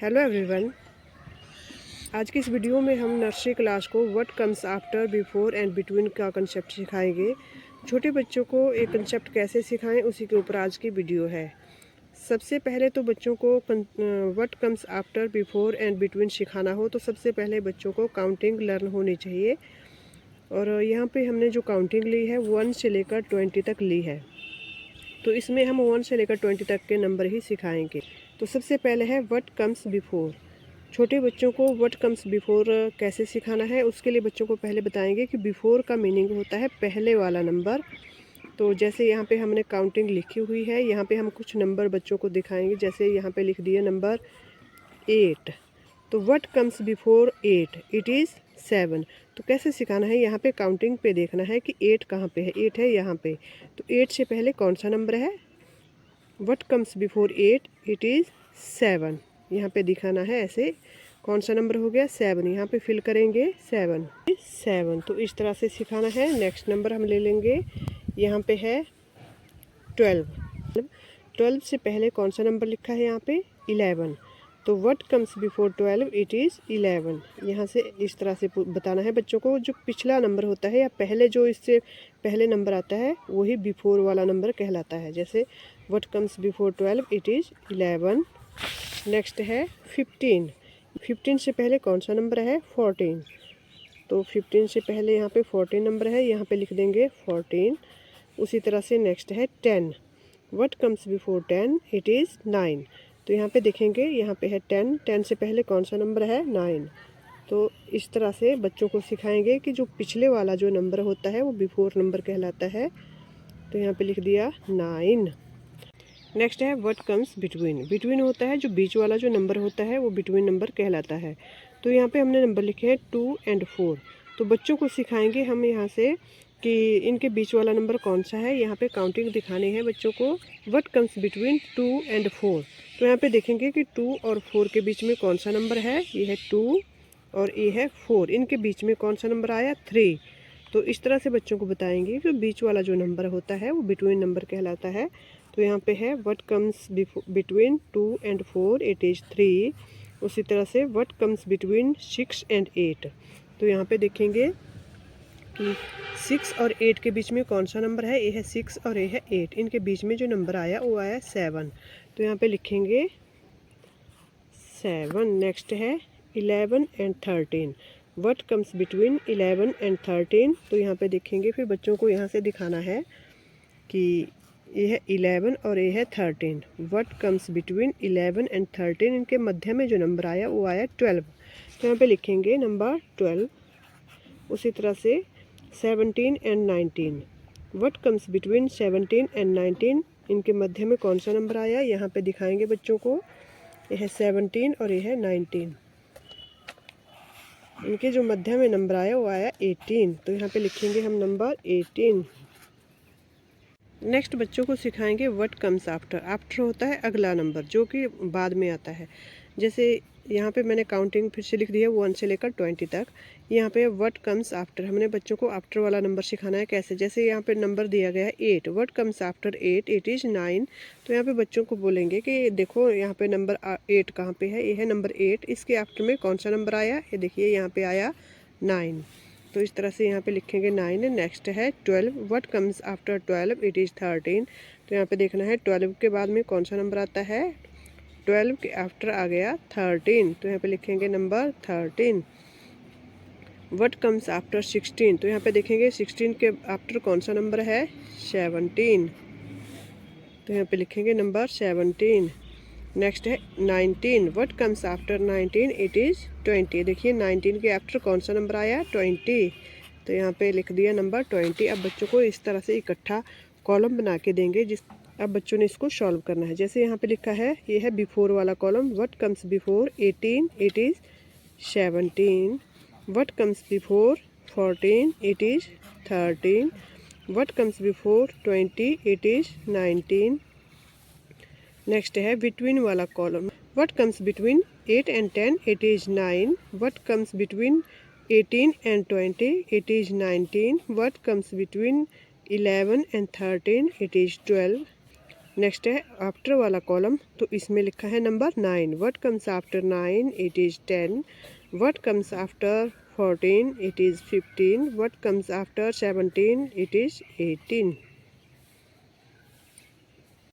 Hello everyone. आज की इस वीडियो में हम नर्सरी क्लास को what comes after, before and between का कंसेप्ट सिखाएंगे। छोटे बच्चों को एक कंसेप्ट कैसे सिखाएं, उसी के ऊपर आज की वीडियो है। सबसे पहले तो बच्चों को what comes after, before and between सिखाना हो तो सबसे पहले बच्चों को काउंटिंग लर्न होनी चाहिए। और यहाँ पे हमने जो काउंटिंग ली है 1 से लेकर 20 तक ली है, तो इसमें हम 1 से लेकर 20 तक के नंबर ही सिखाएंगे। तो सबसे पहले है व्हाट कम्स बिफोर। छोटे बच्चों को व्हाट कम्स बिफोर कैसे सिखाना है, उसके लिए बच्चों को पहले बताएंगे कि बिफोर का मीनिंग होता है पहले वाला नंबर। तो जैसे यहाँ पे हमने काउंटिंग लिखी हुई है, यहाँ पे हम कुछ नंबर बच्चों को दिखाएंगे। जैसे यहाँ पे लिख दिया नंबर 8, तो what comes before 8, it is 7। तो कैसे सिखाना है, यहाँ पे काउंटिंग पे देखना है कि 8 कहाँ पे है। 8 है यहाँ पे, तो 8 से पहले कौन सा नंबर है। What comes before 8, it is 7। यहाँ पे दिखाना है ऐसे, कौन सा नंबर हो गया 7, यहाँ पे फिल करेंगे 7। तो इस तरह से सिखाना है। नेक्स्ट नंबर हम ले लेंगे, यहाँ पे है 12। 12 से पहले कौन सा नंबर लिखा है यहाँ पे 11, तो what comes before 12, it is 11। यहाँ से इस तरह से बताना है बच्चों को। जो पिछला नंबर होता है या पहले जो इससे पहले नंबर आता है वही बिफोर वाला नंबर कहलाता है। जैसे what comes before 12, it is 11। Next है 15। 15 से पहले कौन सा नंबर है 14, तो 15 से पहले यहाँ पे 14 नंबर है, यहाँ पे लिख देंगे 14। उसी तरह से नेक्स्ट है 10। What comes before 10, it is 9। तो यहाँ पे देखेंगे, यहाँ पे है 10। 10 से पहले कौन सा नंबर है 9। तो इस तरह से बच्चों को सिखाएंगे कि जो पिछले वाला जो नंबर होता है वो बिफोर नंबर कहलाता है। तो यहाँ पे लिख दिया 9। नेक्स्ट है व्हाट कम्स बिटवीन। बिटवीन होता है जो बीच वाला जो नंबर होता है वो बिटवीन नंबर कहलाता है। तो यहाँ पे हमने नंबर लिखे हैं 2 और 4। तो बच्चों को सिखाएंगे हम यहाँ से कि इनके बीच वाला नंबर कौन सा है। यहाँ पे काउंटिंग दिखानी है बच्चों को। व्हाट कम्स बिटवीन 2 और 4। तो यहाँ पे देखेंगे कि 2 और 4 के बीच में कौन सा नंबर है। ये है 2 और ये है 4। इनके बीच में कौन सा नंबर आया 3। तो इस तरह से बच्चों को बताएंगे कि बीच वाला जो नंबर होता है वो बिटवीन नंबर कहलाता है। तो यहाँ पे है व्हाट कम्स बिटवीन 2 और 4, इट इज़ 3। उसी तरह से व्हाट कम्स बिटवीन 6 और 8। तो यहाँ पे देखेंगे कि 6 और 8 के बीच में कौन सा नंबर है। ये है 6 और ये है 8। इनके बीच में जो नंबर आया वो आया 7। तो यहाँ पे लिखेंगे 7। नेक्स्ट है 11 और 13। व्हाट कम्स बिटवीन 11 और 13। तो यहाँ पे देखेंगे, फिर बच्चों को यहाँ से दिखाना है कि ये है 11 और ये है 13। व्हाट कम्स बिटवीन 11 और 13। इनके मध्य में जो नंबर आया वो आया 12। तो यहाँ पे लिखेंगे नंबर 12। उसी तरह से 17 और 19। व्हाट कम्स बिटवीन 17 और 19। इनके मध्य में कौन सा नंबर आया, यहाँ पे दिखाएंगे बच्चों को। ये है 17 और ये है 19। इनके जो मध्य में नंबर आया वो आया 18। तो यहाँ पे लिखेंगे हम नंबर 18। नेक्स्ट बच्चों को सिखाएंगे व्हाट कम्स आफ्टर। आफ्टर होता है अगला नंबर जो कि बाद में आता है। जैसे यहाँ पे मैंने काउंटिंग फिर से लिख दी है 1 से लेकर 20 तक। यहाँ पे व्हाट कम्स आफ्टर, हमने बच्चों को आफ्टर वाला नंबर सिखाना है कैसे। जैसे यहाँ पे नंबर दिया गया है 8। What comes after 8, it is 9। तो यहाँ पे बच्चों को बोलेंगे कि देखो यहाँ पे नंबर 8 कहाँ पे है। ये है नंबर 8। इसके आफ्टर में कौन सा नंबर आया, ये देखिए यहाँ पे आया 9। तो इस तरह से यहाँ पे लिखेंगे 9। नेक्स्ट है 12। What comes after 12, it is 13। तो यहाँ पे देखना है 12 के बाद में कौन सा नंबर आता है। 12 के आफ्टर आ गया 13। तो यहाँ पे लिखेंगे नंबर 13। What comes after 16। तो यहाँ पे देखेंगे 16 के आफ्टर कौन सा नंबर है 17। तो यहाँ पे लिखेंगे नंबर 17। नेक्स्ट है 19। What comes after 19, it is 20। देखिए 19 के आफ्टर कौन सा नंबर आया 20। तो यहाँ पे लिख दिया नंबर 20। अब बच्चों को इस तरह से इकट्ठा कॉलम बना के देंगे। अब बच्चों ने इसको सॉल्व करना है। जैसे यहाँ पे लिखा है, ये है बिफोर वाला column. What comes before 18, it is 17। What comes before 14, it is 13। What comes before 20, it is 19। Next है बिटवीन वाला column. What comes between 8 and 10, it is 9। What comes between 18 and 20, it is 19। What comes between 11 and 13, it is 12। Next है after वाला column, तो इसमें लिखा है number 9। What comes after 9? It is 10। What comes after 14? It is 15। What comes after 17? It is 18।